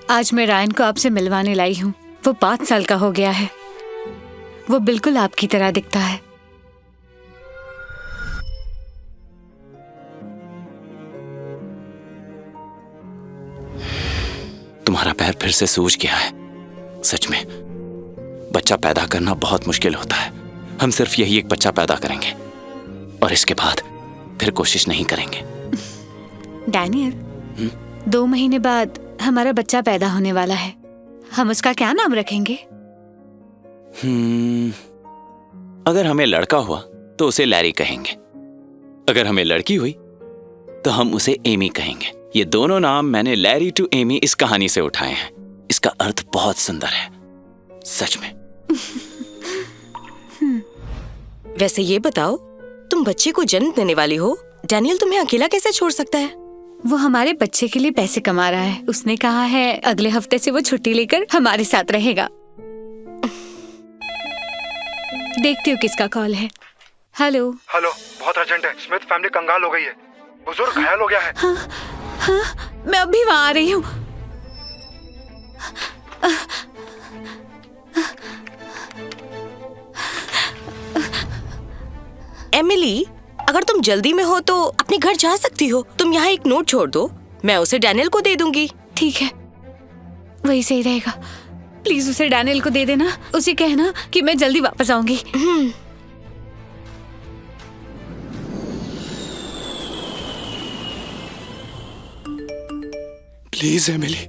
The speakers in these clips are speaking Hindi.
आज मैं रायन को आपसे मिलवाने लाई हूँ। वो 5 साल का हो गया है। वो बिल्कुल आपकी तरह दिखता है। तुम्हारा पैर फिर से सूज गया है। सच में बच्चा पैदा करना बहुत मुश्किल होता है। हम सिर्फ यही एक बच्चा पैदा करेंगे और इसके बाद फिर कोशिश नहीं करेंगे। डैनियल, 2 महीने बाद हमारा बच्चा पैदा होने वाला है। हम उसका क्या नाम रखेंगे? अगर हमें लड़का हुआ तो उसे लैरी कहेंगे। अगर हमें लड़की हुई तो हम उसे एमी कहेंगे। ये दोनों नाम मैंने लैरी टू एमी इस कहानी से उठाए हैं। इसका अर्थ बहुत सुंदर है, सच में। वैसे ये बताओ, तुम बच्चे को जन्म देने वाली हो। डैनियल तुम्हें अकेला कैसे छोड़ सकता है? वो हमारे बच्चे के लिए पैसे कमा रहा है। उसने कहा है अगले हफ्ते से वो छुट्टी लेकर हमारे साथ रहेगा। देखती हूँ किसका कॉल है। हेलो। हेलो, बहुत अर्जेंट है। स्मिथ फैमिली कंगाल हो गई है। बुजुर्ग घायल हो गया है। हाँ, मैं अभी वहाँ आ रही हूँ। एमिली, अगर तुम जल्दी में हो तो अपने घर जा सकती हो। तुम यहाँ एक नोट छोड़ दो, मैं उसे डैनियल को दे दूंगी। ठीक है, वही सही रहेगा। प्लीज उसे डैनियल को दे देना। उसे कहना कि मैं जल्दी वापस आऊंगी। प्लीज एमिली,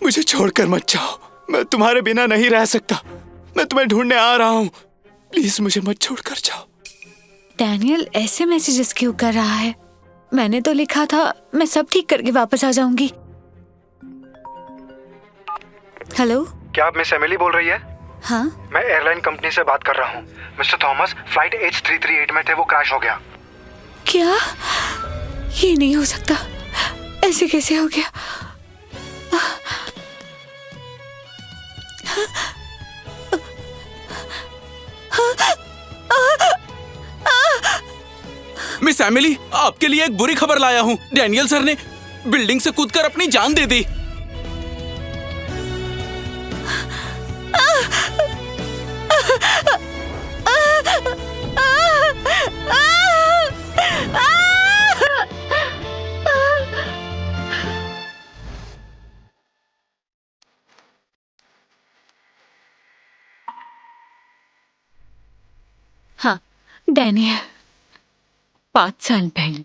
मुझे छोड़कर मत जाओ। मैं तुम्हारे बिना नहीं रह सकता। मैं तुम्हें ढूंढने आ रहा हूँ। प्लीज मुझे मत छोड़कर जाओ। डैनियल ऐसे मैसेजेस क्यों कर रहा है? मैंने तो लिखा था मैं सब ठीक करके वापस आ जाऊंगी। हेलो। क्या आप मिस एमिली बोल रही है? हाँ। मैं एयरलाइन कंपनी से बात कर रहा हूँ। मिस्टर थॉमस फ्लाइट H338 में थे, वो क्रैश हो गया। क्या? ये नहीं हो सकता। ऐसे कैसे हो गया? मिस एमिली, आपके लिए एक बुरी खबर लाया हूँ। डैनियल सर ने बिल्डिंग से कूदकर अपनी जान दे दी। हाँ, डैनियल, 5 साल पहले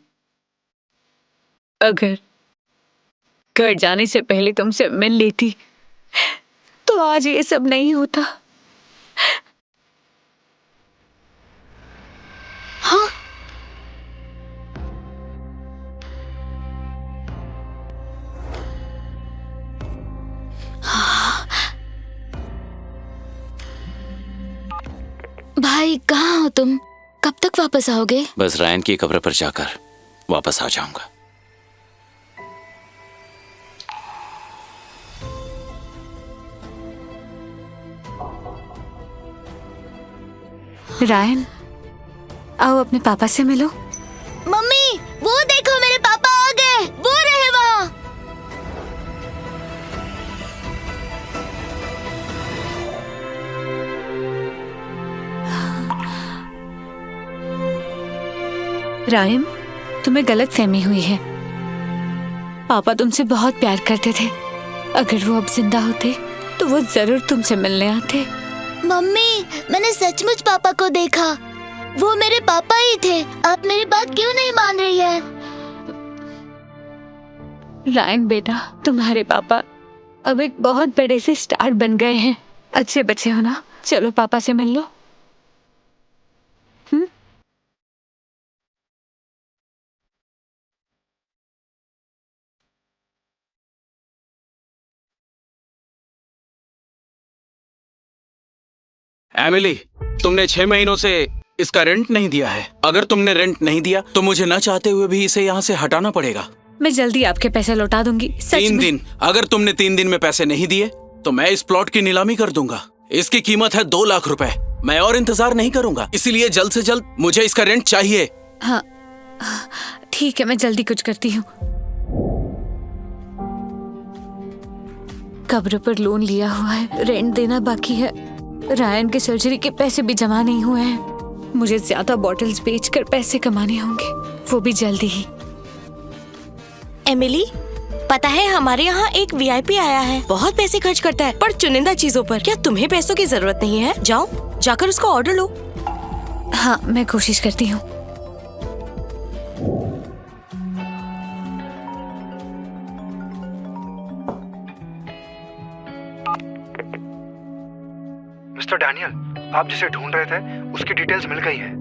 अगर घर जाने से पहले तुमसे मिल लेती तो आज ये सब नहीं होता। हाँ, भाई कहाँ हो तुम? कब तक वापस आओगे? बस रायन की कब्र पर जाकर वापस आ जाऊंगा। रायन, आओ अपने पापा से मिलो। मम्मी, वो देखो मेरे पापा आ गए। वो रहे वहाँ। रायन, तुम्हें गलत फहमी हुई है। पापा तुमसे बहुत प्यार करते थे। अगर वो अब जिंदा होते तो वो जरूर तुमसे मिलने आते। मम्मी, मैंने सचमुच पापा को देखा। वो मेरे पापा ही थे। आप मेरी बात क्यों नहीं मान रही है? रायन बेटा, तुम्हारे पापा अब एक बहुत बड़े से स्टार बन गए हैं। अच्छे बच्चे हो ना? चलो पापा से मिल लो। एमिली, तुमने 6 महीनों से इसका रेंट नहीं दिया है। अगर तुमने रेंट नहीं दिया तो मुझे न चाहते हुए भी इसे यहाँ से हटाना पड़ेगा। मैं जल्दी आपके पैसे लौटा दूंगी। 3 दिन। अगर तुमने 3 दिन में पैसे नहीं दिए तो मैं इस प्लॉट की नीलामी कर दूंगा। इसकी कीमत है 2 लाख रुपए। मैं और इंतजार नहीं करूंगा, इसीलिए जल्द से जल्द मुझे इसका रेंट चाहिए। हाँ, ठीक है, मैं जल्दी कुछ करती हूँ। कब्र पर लोन लिया हुआ है, रेंट देना बाकी है, रायन के सर्जरी के पैसे भी जमा नहीं हुए हैं। मुझे ज्यादा बॉटल्स बेचकर पैसे कमाने होंगे, वो भी जल्दी ही। एमिली, पता है हमारे यहाँ एक वीआईपी आया है, बहुत पैसे खर्च करता है पर चुनिंदा चीजों पर। क्या तुम्हें पैसों की जरूरत नहीं है? जाओ जाकर उसका ऑर्डर लो। हाँ, मैं कोशिश करती हूँ। मिस्टर डैनियल, आप जिसे ढूंढ रहे थे उसकी डिटेल्स मिल गई है।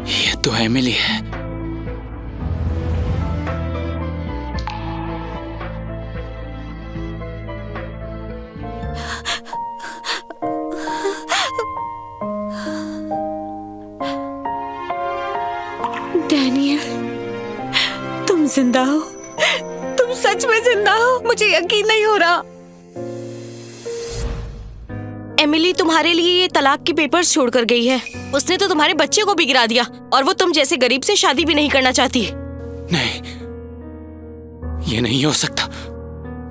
ये तो एमिली है। डैनियल, तुम जिंदा हो? तुम सच में जिंदा हो? मुझे यकीन नहीं हो रहा। एमिली तुम्हारे लिए ये तलाक की पेपर्स छोड़ कर गई है। उसने तो तुम्हारे बच्चे को भी गिरा दिया और वो तुम जैसे गरीब से शादी भी नहीं करना चाहती। नहीं, ये नहीं हो सकता।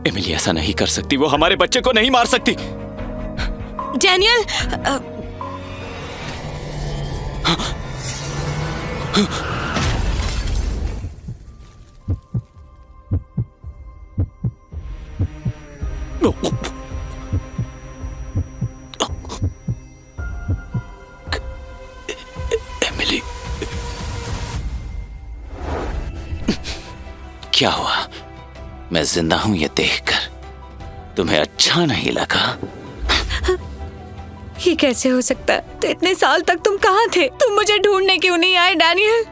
एमिली ऐसा नहीं कर सकती, वो हमारे बच्चे को नहीं मार सकती। डैनियल, एमिली, क्या हुआ? मैं जिंदा हूं ये देखकर तुम्हें अच्छा नहीं लगा? ये कैसे हो सकता है? तो इतने साल तक तुम कहाँ थे? तुम मुझे ढूंढने क्यों नहीं आए डैनियल?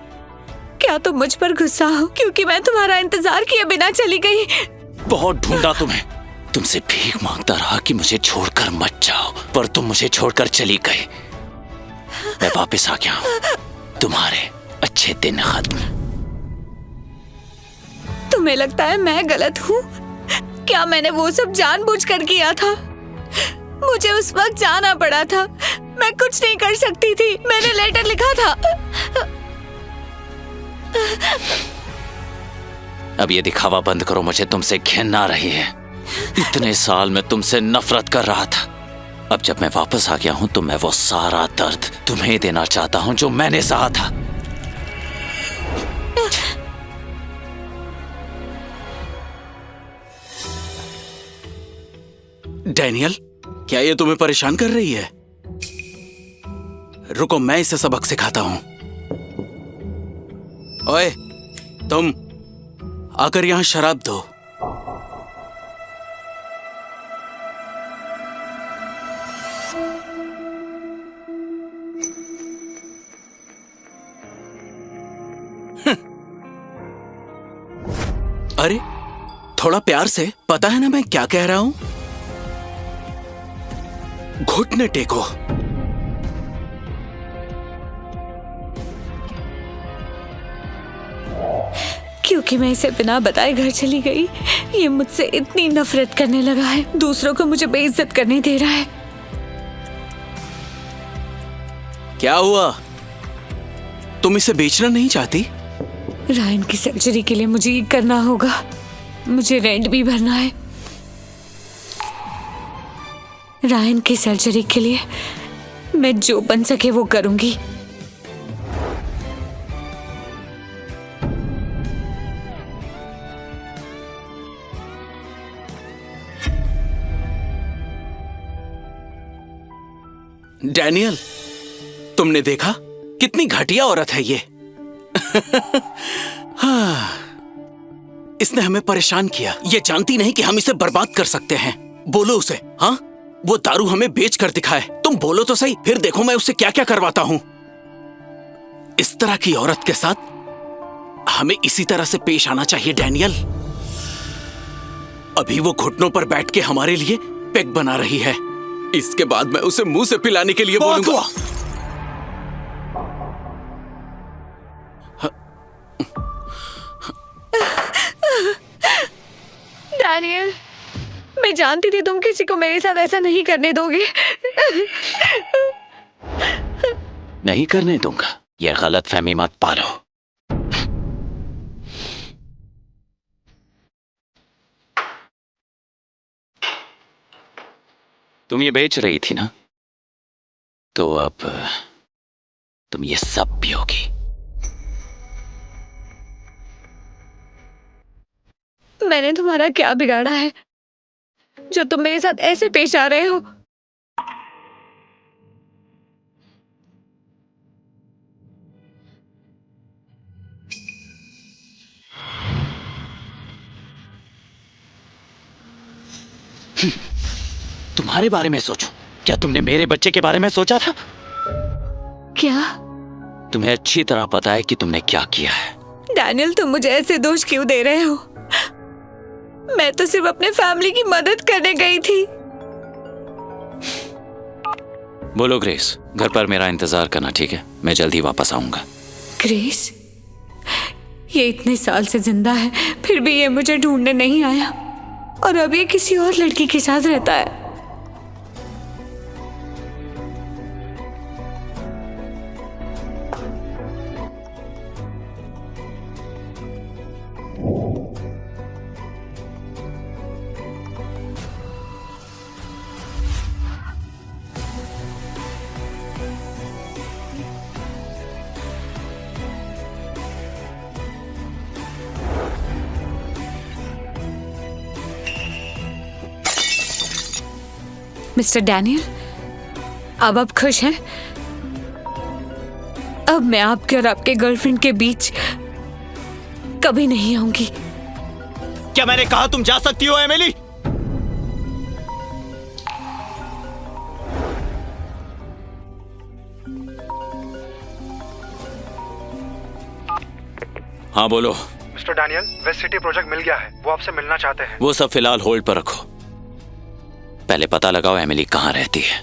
क्या तुम मुझ पर गुस्सा हो क्योंकि मैं तुम्हारा इंतजार किए बिना चली गई? बहुत ढूंढा तुम्हें, तुमसे भीख मांगता रहा कि मुझे छोड़कर मत जाओ, पर तुम मुझे छोड़कर चली गई। मैं वापस आ गया हूं, तुम्हारे अच्छे दिन खत्म। तुम्हें लगता है मैं गलत हूँ? क्या मैंने वो सब जानबूझकर किया था? मुझे उस वक्त जाना पड़ा था, मैं कुछ नहीं कर सकती थी। मैंने लेटर लिखा था। अब ये दिखावा बंद करो, मुझे तुमसे घिन आ रही है। इतने साल मैं तुमसे नफरत कर रहा था, अब जब मैं वापस आ गया हूं तो मैं वो सारा दर्द तुम्हें देना चाहता हूं जो मैंने सहा था। डैनियल, क्या ये तुम्हें परेशान कर रही है? रुको, मैं इसे सबक सिखाता हूं। ओए, तुम आकर यहां शराब दो। अरे, थोड़ा प्यार से, पता है ना मैं क्या कह रहा हूं? घुटने टेको। क्योंकि मैं इसे बिना बताए घर चली गई, ये मुझसे इतनी नफरत करने लगा है, दूसरों को मुझे बेइज्जत करने दे रहा है। क्या हुआ? तुम इसे बेचना नहीं चाहती? रायन की सर्जरी के लिए मुझे ये करना होगा, मुझे रेंट भी भरना है। रायन की सर्जरी के लिए मैं जो बन सके वो करूंगी। डैनियल, तुमने देखा कितनी घटिया औरत है ये। हाँ, इसने हमें परेशान किया। ये जानती नहीं कि हम इसे बर्बाद कर सकते हैं। बोलो उसे, हाँ, वो दारू हमें बेच कर दिखाए। तुम बोलो तो सही, फिर देखो मैं उससे क्या क्या करवाता हूं। इस तरह की औरत के साथ हमें इसी तरह से पेश आना चाहिए डैनियल। अभी वो घुटनों पर बैठ के हमारे लिए पेग बना रही है, इसके बाद मैं उसे मुंह से पिलाने के लिए बोलूंगा। डैनियल, मैं जानती थी तुम किसी को मेरे साथ ऐसा नहीं करने दोगे। नहीं करने दूंगा, यह गलत फहमी मत पालो। तुम ये बेच रही थी ना, तो अब तुम ये सब पियोगी। मैंने तुम्हारा क्या बिगाड़ा है जो तुम मेरे साथ ऐसे पेश आ रहे हो? तुम्हारे बारे में सोचो, क्या तुमने मेरे बच्चे के बारे में सोचा था? क्या? तुम्हें अच्छी तरह पता है कि तुमने क्या किया है। डैनियल, तुम मुझे ऐसे दोष क्यों दे रहे हो? मैं तो सिर्फ अपने फैमिली की मदद करने गई थी। बोलो ग्रेस, घर पर मेरा इंतजार करना, ठीक है? मैं जल्दी वापस आऊंगा। ग्रेस, ये इतने साल से जिंदा है, फिर भी ये मुझे ढूंढने नहीं आया, और अब ये किसी और लड़की के साथ रहता है। मिस्टर डैनियल, अब आप खुश हैं? अब मैं आपके और आपके गर्लफ्रेंड के बीच कभी नहीं आऊंगी। क्या मैंने कहा तुम जा सकती हो एमिली? हाँ बोलो। Mister Daniel, west city project मिल गया है, वो आपसे मिलना चाहते हैं। वो सब फिलहाल होल्ड पर रखो, पहले पता लगाओ एमिली कहाँ रहती है।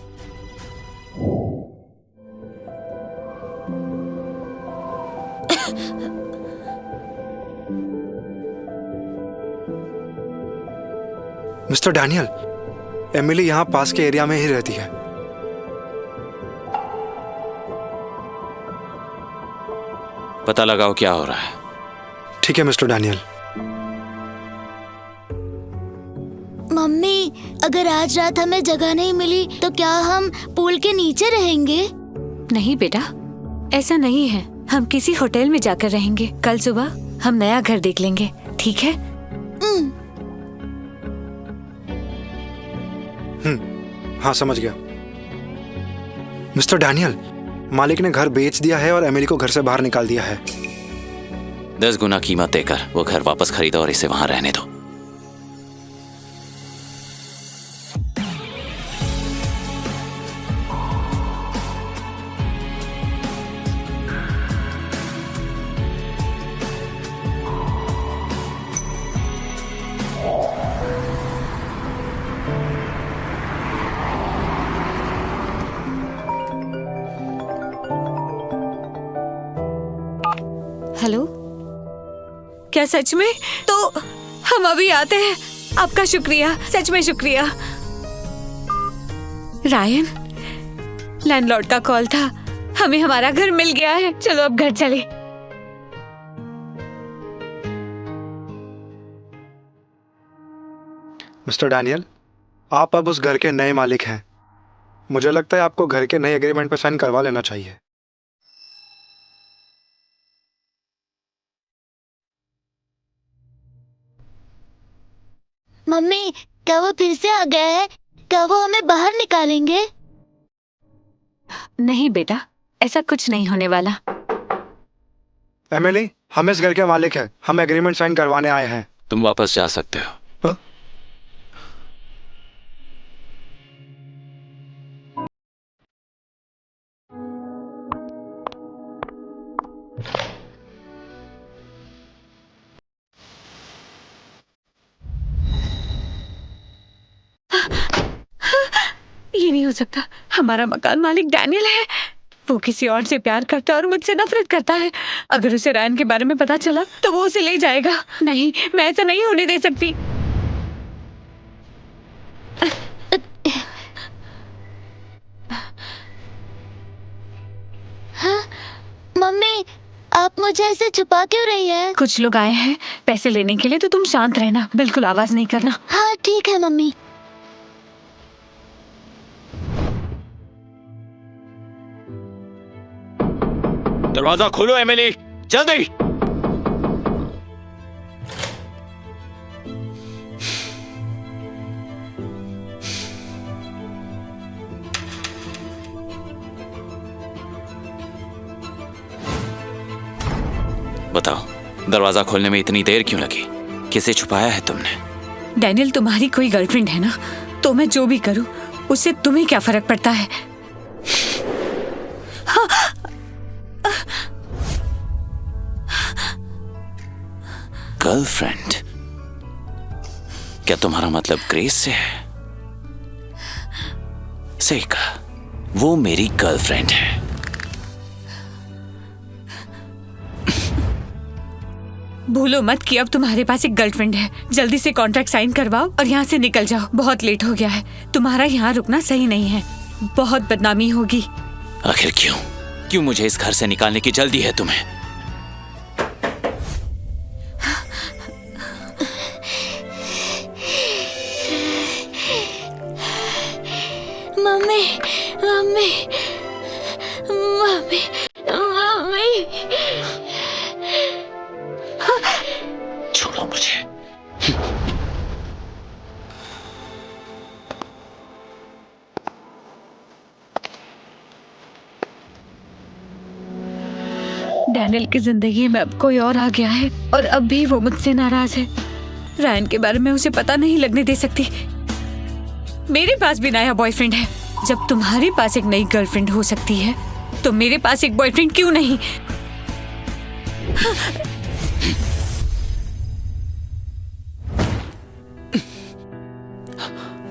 मिस्टर डैनियल, एमिली यहाँ पास के एरिया में ही रहती है। पता लगाओ क्या हो रहा है। ठीक है मिस्टर डैनियल। मम्मी, अगर आज रात हमें जगह नहीं मिली तो क्या हम पूल के नीचे रहेंगे? नहीं बेटा, ऐसा नहीं है। हम किसी होटल में जाकर रहेंगे। कल सुबह हम नया घर देख लेंगे, ठीक है? हाँ समझ गया। मिस्टर डैनियल, मालिक ने घर बेच दिया है और एमिली को घर से बाहर निकाल दिया है। 10 गुना कीमत देकर वो घर वापस खरीदो और इसे वहां रहने दो। हेलो, क्या सच में? तो हम अभी आते हैं। आपका शुक्रिया, सच में शुक्रिया। रायन, लैंडलॉर्ड का कॉल था, हमें हमारा घर मिल गया है। चलो अब घर चले। मिस्टर डैनियल, आप अब उस घर के नए मालिक हैं। मुझे लगता है आपको घर के नए एग्रीमेंट पर साइन करवा लेना चाहिए। मम्मी, क्या वो फिर से आ गया है? क्या वो हमें बाहर निकालेंगे? नहीं बेटा, ऐसा कुछ नहीं होने वाला। एमिली, हम इस घर के मालिक हैं। हम एग्रीमेंट साइन करवाने आए हैं। तुम वापस जा सकते हो। हाँ? ये नहीं हो सकता। हमारा मकान मालिक डैनियल है। वो किसी और से प्यार करता है और मुझसे नफरत करता है। अगर उसे रायन के बारे में पता चला तो वो उसे ले जाएगा। नहीं, मैं ऐसा नहीं होने दे सकती। हाँ मम्मी, आप मुझे ऐसे छुपा क्यों रही है? कुछ लोग आए हैं पैसे लेने के लिए, तो तुम शांत रहना, बिल्कुल आवाज नहीं करना। हाँ ठीक है मम्मी। दरवाजा खोलो एमिली, जल्दी। बताओ, दरवाजा खोलने में इतनी देर क्यों लगी? किसे छुपाया है तुमने? डैनियल, तुम्हारी कोई गर्लफ्रेंड है ना, तो मैं जो भी करूं उससे तुम्हें क्या फर्क पड़ता है? गर्लफ्रेंड? क्या तुम्हारा मतलब ग्रेस से है? सही कहा, वो मेरी गर्लफ्रेंड है। भूलो मत कि अब तुम्हारे पास एक गर्लफ्रेंड है। जल्दी से कॉन्ट्रैक्ट साइन करवाओ और यहाँ से निकल जाओ, बहुत लेट हो गया है। तुम्हारा यहाँ रुकना सही नहीं है, बहुत बदनामी होगी। आखिर क्यों क्यों मुझे इस घर से निकालने की जल्दी है तुम्हें? Mummy mummy mummy mummy. छोड़ो मुझे। डैनियल की जिंदगी में अब कोई और आ गया है और अब भी वो मुझसे नाराज है। रायन के बारे में उसे पता नहीं लगने दे सकती। मेरे पास भी नया बॉयफ्रेंड है। जब तुम्हारे पास एक नई गर्लफ्रेंड हो सकती है तो मेरे पास एक बॉयफ्रेंड क्यों नहीं?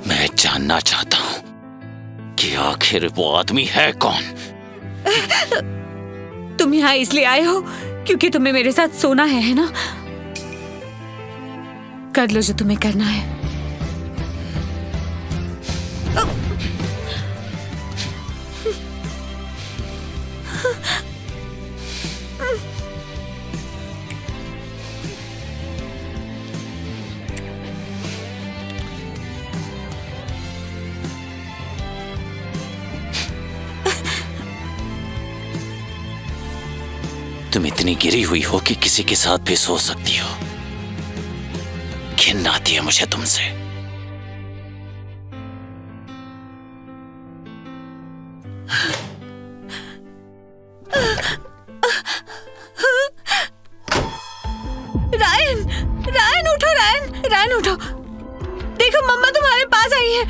मैं जानना चाहता हूं कि आखिर वो आदमी है कौन? तुम यहाँ इसलिए आए हो क्योंकि तुम्हें मेरे साथ सोना है ना? कर लो जो तुम्हें करना है। तुम इतनी गिरी हुई हो कि किसी के साथ भी सो सकती हो। घिन आती है मुझे तुमसे। रायन, रायन उठो, रायन, रायन उठो। देखो मम्मा तुम्हारे पास आई है।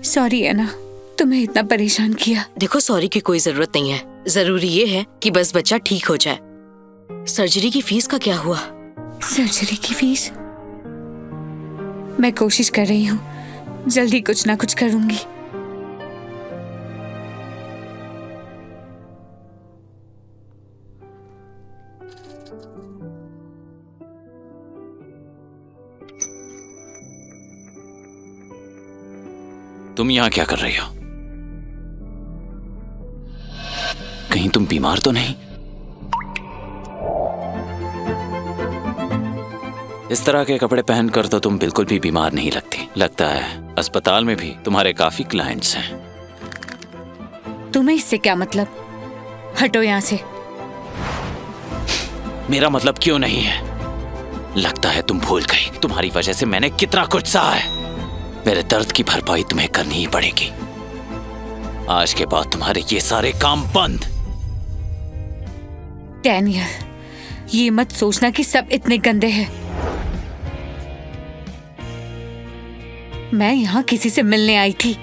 सॉरी एना, तुम्हें इतना परेशान किया। देखो, सॉरी की कोई जरूरत नहीं है। जरूरी ये है कि बस बच्चा ठीक हो जाए। सर्जरी की फीस का क्या हुआ? सर्जरी की फीस? मैं कोशिश कर रही हूँ, जल्दी कुछ ना कुछ करूंगी। तुम यहाँ क्या कर रही हो? कहीं तुम बीमार तो नहीं? इस तरह के कपड़े पहनकर तो तुम बिल्कुल भी बीमार नहीं लगती। लगता है अस्पताल में भी तुम्हारे काफी क्लाइंट्स हैं। तुम्हें इससे क्या मतलब? हटो यहाँ से। मेरा मतलब क्यों नहीं है? लगता है तुम भूल गई, तुम्हारी वजह से मैंने कितना कुछ सहा है। मेरे दर्द की भरपाई तुम्हें करनी ही पड़ेगी। आज के बाद तुम्हारे ये सारे काम बंद। डैनियल, ये मत सोचना कि सब इतने गंदे हैं। मैं यहाँ किसी से मिलने आई थी।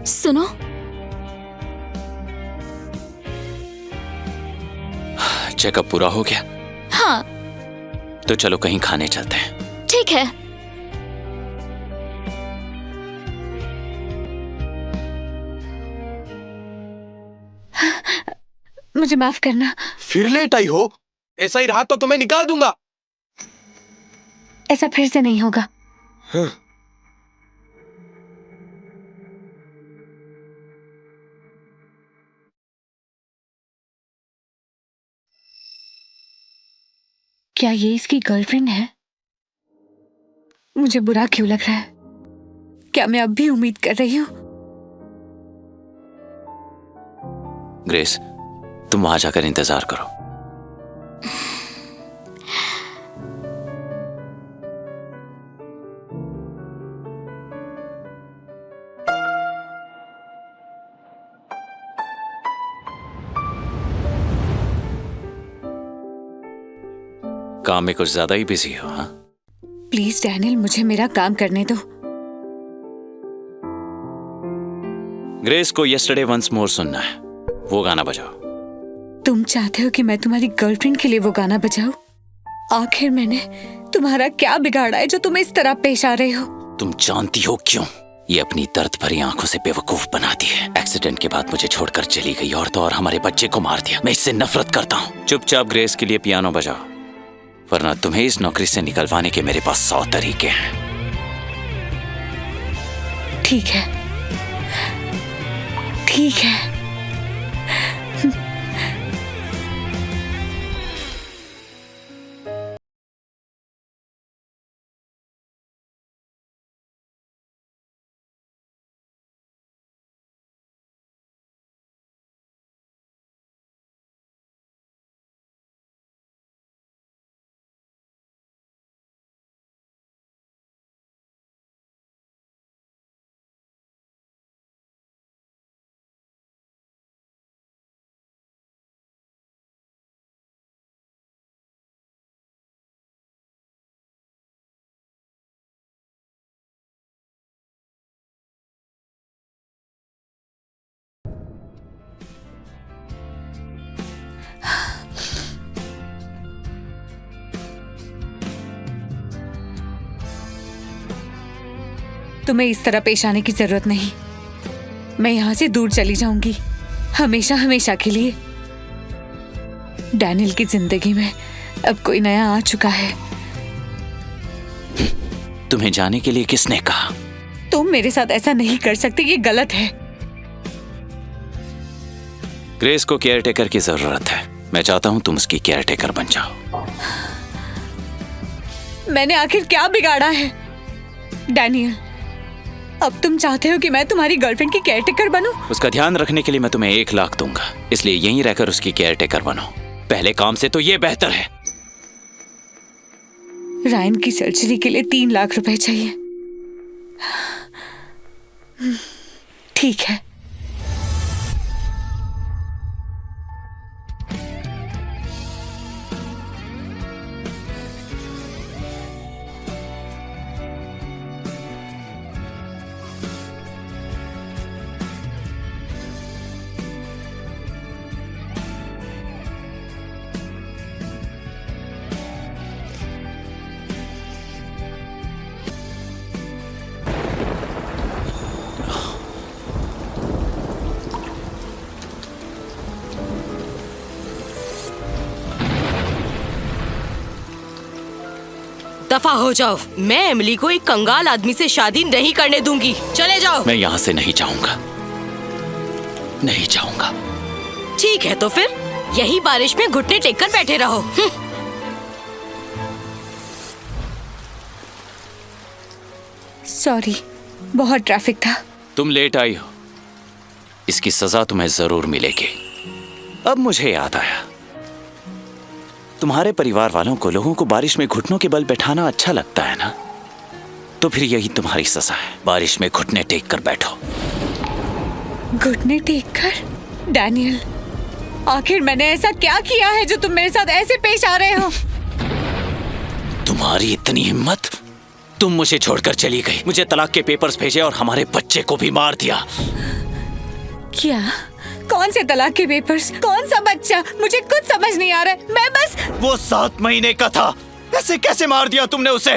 सुनो, चेकअप पूरा हो गया? हाँ तो चलो कहीं खाने चलते हैं। ठीक है। मुझे माफ करना। फिर लेट आई हो? ऐसा ही रहा तो तुम्हें निकाल दूंगा। ऐसा फिर से नहीं होगा। हाँ। क्या ये इसकी गर्लफ्रेंड है? मुझे बुरा क्यों लग रहा है? क्या मैं अब भी उम्मीद कर रही हूँ? ग्रेस, तुम वहां जाकर इंतजार करो। काम में कुछ ज्यादा ही बिजी हो? हाँ, प्लीज डैनियल, मुझे मेरा काम करने दो। ग्रेस को यस्टरडे वंस मोर सुनना है, वो गाना बजाओ। तुम चाहते हो कि मैं तुम्हारी गर्लफ्रेंड के लिए वो गाना बजाऊं? आखिर मैंने तुम्हारा क्या बिगाड़ा है जो तुम इस तरह पेश आ रहे हो? तुम जानती हो क्यों? ये अपनी दर्द भरी आंखों से बेवकूफ बनाती है। एक्सीडेंट के बाद मुझे छोड़कर चली गई और तो और हमारे बच्चे को मार दिया। मैं इससे नफरत करता हूँ। चुपचाप ग्रेस के लिए पियानो बजाओ, वरना तुम्हें इस नौकरी से निकलवाने के मेरे पास 100 तरीके हैं। ठीक है, ठीक है। तुम्हें इस तरह पेश आने की जरूरत नहीं। मैं यहाँ से दूर चली जाऊंगी, हमेशा हमेशा के लिए। डैनियल की जिंदगी में अब कोई नया आ चुका है। तुम्हें जाने के लिए किसने कहा? तुम मेरे साथ ऐसा नहीं कर सकते, ये गलत है। ग्रेस को केयरटेकर की जरूरत है। मैं चाहता हूँ तुम उसकी केयरटेकर बन जाओ। मैंने आखिर क्या बिगाड़ा है? डैनियल, अब तुम चाहते हो कि मैं तुम्हारी गर्लफ्रेंड की केयरटेकर बनूं? उसका ध्यान रखने के लिए मैं तुम्हें 1 लाख दूंगा, इसलिए यहीं रहकर उसकी केयरटेकर बनो। पहले काम से तो ये बेहतर है। रायन की सर्जरी के लिए 3 लाख रुपए चाहिए। ठीक है। दफा हो जाओ। मैं एमिली को एक कंगाल आदमी से शादी नहीं करने दूंगी। चले जाओ। मैं यहाँ से नहीं जाऊंगा, नहीं जाऊंगा। ठीक है तो फिर यही बारिश में घुटने टेक कर बैठे रहो। सॉरी, बहुत ट्रैफिक था। तुम लेट आई हो, इसकी सजा तुम्हें जरूर मिलेगी। अब मुझे याद आया, तुम्हारे परिवार वालों को लोगों को बारिश में घुटनों के बल बैठाना अच्छा लगता है ना? तो फिर यही तुम्हारी सजा है। बारिश में घुटने टेक कर बैठो। घुटने टेक कर? डैनियल, आखिर मैंने ऐसा क्या किया है जो तुम मेरे साथ ऐसे पेश आ रहे हो? तुम्हारी इतनी हिम्मत! तुम मुझे छोड़कर चली गई, मुझे तलाक के पेपर्स भेजे और हमारे बच्चे को भी मार दिया। क्या कौन से तलाक के पेपर्स, कौन सा बच्चा, मुझे कुछ समझ नहीं आ रहा है। मैं बस वो 7 महीने का था, ऐसे कैसे मार दिया तुमने उसे?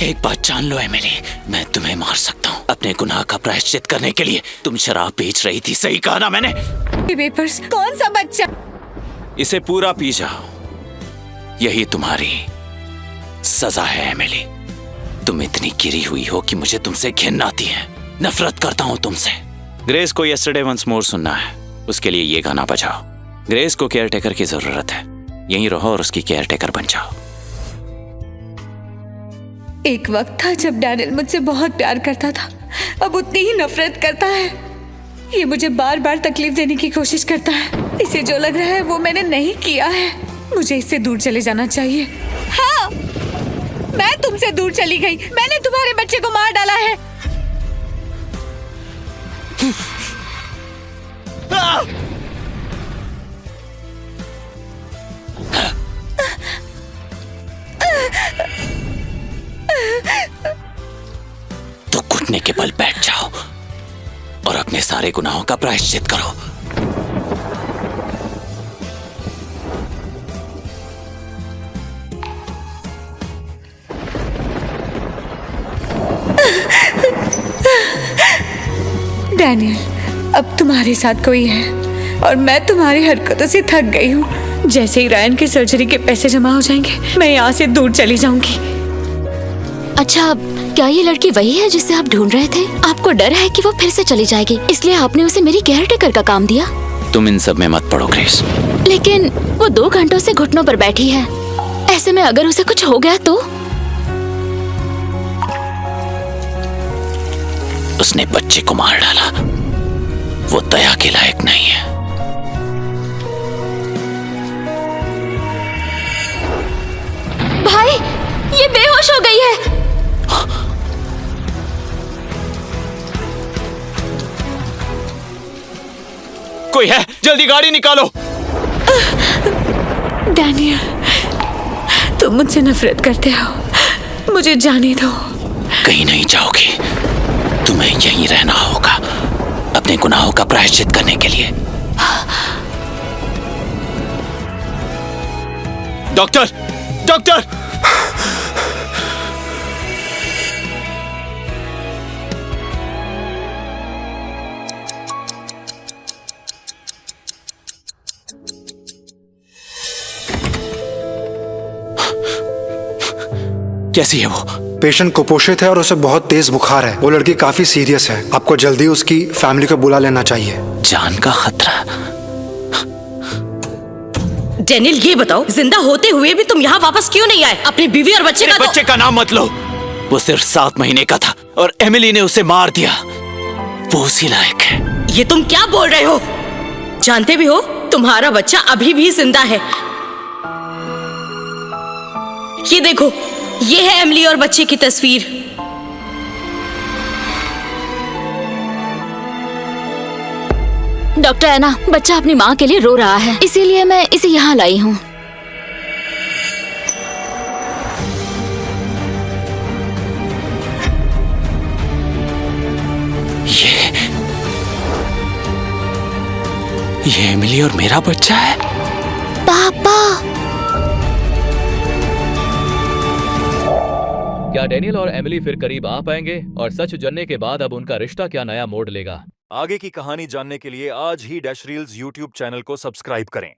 एक बात जान लो एमिली, मैं तुम्हें मार सकता हूँ अपने गुनाह का प्रायश्चित करने के लिए। तुम शराब बेच रही थी, सही कहा ना मैंने? पेपर्स, कौन सा बच्चा? इसे पूरा पी जाओ, यही तुम्हारी सजा है एमिली। तुम इतनी गिरी हुई हो कि मुझे तुमसे घिन आती है, नफरत करता हूँ तुमसे। ग्रेस को यस्टरडे वंस मोर सुनना है, उसके लिए ये गाना बजाओ। ग्रेस को केयर टेकर की जरूरत है, यहीं रहो और उसकी केयर टेकर बन जाओ। एक वक्त था जब डैनियल मुझसे बहुत प्यार करता था, अब उतनी ही नफरत करता है। ये मुझे बार बार तकलीफ देने की कोशिश करता है। इसे जो लग रहा है वो मैंने नहीं किया है। मुझे इससे दूर चले जाना चाहिए। हाँ, मैं तुमसे दूर चली गई। मैंने तुम्हारे बच्चे को मार डाला है। तो घुटने के बल बैठ जाओ और अपने सारे गुनाहों का प्रायश्चित करो। डैनियल, अब तुम्हारे साथ कोई है और मैं तुम्हारी हरकतों से थक गई हूँ। जैसे ही रायन की सर्जरी के पैसे जमा हो जाएंगे, मैं यहाँ से दूर चली जाऊंगी। अच्छा, क्या ये लड़की वही है जिसे आप ढूंढ रहे थे? आपको डर है कि वो फिर से चली जाएगी, इसलिए आपने उसे मेरी केयर टेकर का काम दिया? तुम इन सब में मत पड़ो ग्रेस। लेकिन वो 2 घंटों से घुटनों पर बैठी है। ऐसे में अगर उसे कुछ हो गया तो? उसने बच्चे को मार डाला, वो दया के लायक नहीं है। भाई, ये बेहोश हो गई है। कोई है? जल्दी गाड़ी निकालो। डैनियल, तुम मुझसे नफरत करते हो, मुझे जाने दो। कहीं नहीं जाओगी, तुम्हें यहीं रहना होगा अपने गुनाहों का प्रायश्चित करने के लिए। Doctor, doctor! कैसी है वो? पेशेंट कुपोषित है और उसे बहुत तेज बुखार है। वो लड़की काफी सीरियस है। आपको जल्दी उसकी फैमिली को बुला लेना चाहिए। जान का खतरा। डैनियल, ये बताओ, जिंदा होते हुए भी तुम यहाँ वापस क्यों नहीं आए? अपनी बीवी और बच्चे का बच्चे का नाम मत लो। वो सिर्फ 7 महीने का था और एमिली ने उसे मार दिया। वो उसी लायक है। ये तुम क्या बोल रहे हो? जानते भी हो तुम्हारा बच्चा अभी भी जिंदा है। ये देखो, ये है एमिली और बच्चे की तस्वीर। डॉक्टर एना, बच्चा अपनी माँ के लिए रो रहा है, इसीलिए मैं इसे यहाँ लाई हूँ। ये एमिली और मेरा बच्चा है। पापा! क्या डैनियल और एमिली फिर करीब आ पाएंगे? और सच जानने के बाद अब उनका रिश्ता क्या नया मोड़ लेगा? आगे की कहानी जानने के लिए आज ही डैश रील्स यूट्यूब चैनल को सब्सक्राइब करें।